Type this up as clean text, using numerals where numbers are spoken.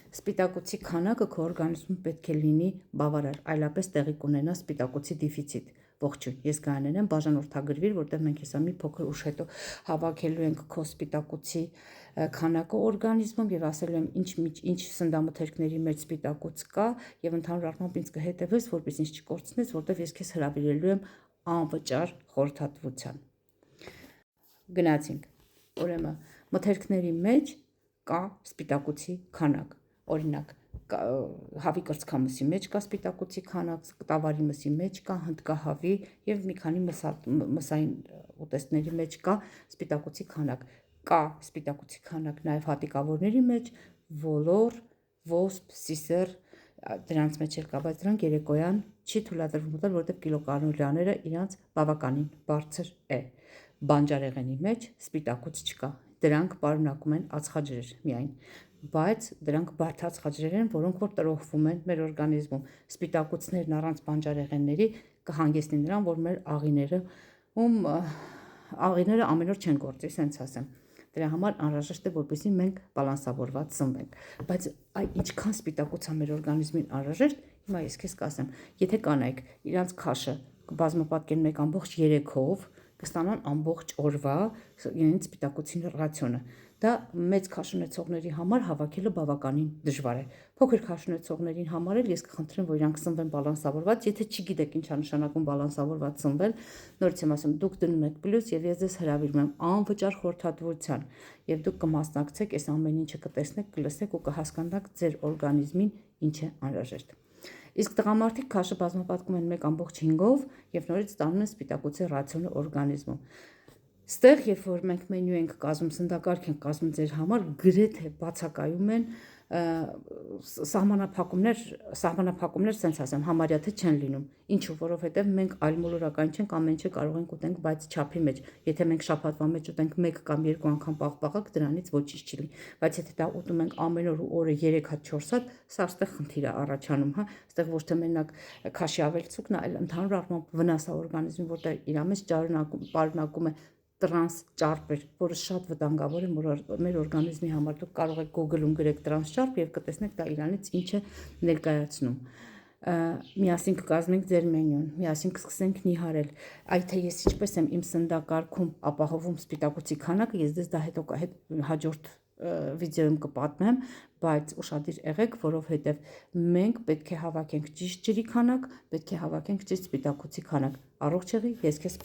Սպիտակուցի քանակը քո օրգանիզմում պետք է լինի բավարար, այլապես տեղի կունենա սպիտակուցի դեֆիցիտ։ Ողջույն, ես Գայանեն եմ, բաժանորդագրվիր, որտեղ մենք հեսա մի փոքր ուշ հետո հավաքելու ենք քո սպիտակուցի քանակը օրգանիզմում եւ ասելու եմ ինչ սննդամթերքների մեջ սպիտակուց կա եւ ընդհանուր առմամբ ինձ կհետեւես, որպես ինձ չկորցնես, որտեղ ես քեզ հրավիրելու եմ անվճար խորհրդատվության։ Գնացինք։ Ուրեմն մթերքների մեջ կա սպիտակուցի քանակ։ Օրինակ, հավի կրծքամսի մեջ կա սպիտակուցի քանակ, տավարի մսի մեջ կա, հնդկահավի եւ մի քանի մսային ուտեստների մեջ կա սպիտակուցի քանակ։ Կա սպիտակուցի քանակ նաեւ հատիկավորների մեջ, ոլոր, ոսպ, սիսեռ, դրանց մեջ էլ կա, բայց դրանք երեկոյան չի թույլատրվում ուտել, որովհետեւ կիլոկալորիաները իրանց բավականին բարձր է։ Բանջարեղենի մեջ սպիտակուց չկա, դրանք պարունակում են ածխաջրեր միայն, բայց դրանք բարդ ածխաջրեր են, որոնք որ տրոհվում են մեր օրգանիզմում։ Սպիտակուցներն առանց բանջարեղենների կհանգեցնի նրան, որ մեր աղիները ամեն օր չեն գործի, սենց ասեմ։ Դրա համար անհրաժեշտ է, որպեսզի մենք բալանսավորված սնվենք։ Բայց ինչքան սպիտակուց է մեր օրգանիզմին անհրաժեշտ, հիմա ես քեզ կասեմ, եթե կանայք իրանց քաշը կբազմապատկեն 1,3-ով, կստանան ամբողջ օրվա իրենց սպիտակուցի ռացիոնը։ Դա մեծ քաշ ունեցողների համար հավաքելը բավականին դժվար է։ Փոքր քաշ ունեցողներին համար էլ ես կխնդրեմ, որ իրանք սնվեն բալանսավորված, եթե չգիտեք ինչ է նշանակում բալանսավորված սնվել, նորից եմ ասում, դուք դնում եք պլյուս եւ ես ձեզ հրավիրում եմ անվճար խորհրդատվության եւ դուք կմասնակցեք, այս ամեն ինչը կտեսնեք, կլսեք ու կհասկանաք ձեր օրգանիզմին ինչ է անհրաժեշտ։ Իսկ տղամարդիկ քաշը բազմապատկում են 1,5-ով եւ նորից ստանում են սպիտակուցի ռացիոնը օրգանիզմում։ Ստեղ, երբ որ մենք մենյու ենք կազմում, սննդակարգ ենք կազմում ձեր համար, գրեթե բացակայում են սահմանափակումներ, սենց ասեմ, համարյա թե չեն լինում։ Ինչու, որովհետև մենք այլմոլորակային չենք, ամեն ինչը կարող ենք ուտենք, բայց չափի մեջ։ Եթե մենք շաբաթվա մեջ ուտենք 1 կամ 2 անգամ պաղպաղակ, դրանից ոչինչ չի լինի։ Բայց եթե դա ուտում ենք ամեն օր ու օրը 3 հատ 4 հատ, սա այստեղ խնդիր է առաջանում, հա։ Այստեղ ոչ թե մենակ քաշի ավելցուկն է, այլ ընդհանուր առմամբ վնաս է օրգանիզմին, որտեղ իր մեջ պարունակում է տրանս ճարպեր, որը շատ վտանգավոր է մեր օրգանիզմի համար։ Դուք կարող եք Google-ում գրեք տրանս ճարպ եւ կտեսնեք դա իրանից ինչ է ներկայացնում։ Միասին կկազմենք ձեր մենյուն, միասին կսկսենք նիհարել։ Այ թե ես ինչպես եմ իմ սննդակարգում ապահովում սպիտակուցի քանակը, ես դες դա հետո հաջորդ վիդեոյում կպատմեմ, բայց ուշադիր եղեք, որովհետև մենք պետք է հավաքենք ճիշտ ջրի քանակ, պետք է հավաքենք ճիշտ սպիտակուցի քանակ։ Առողջ եղի, ես քեզ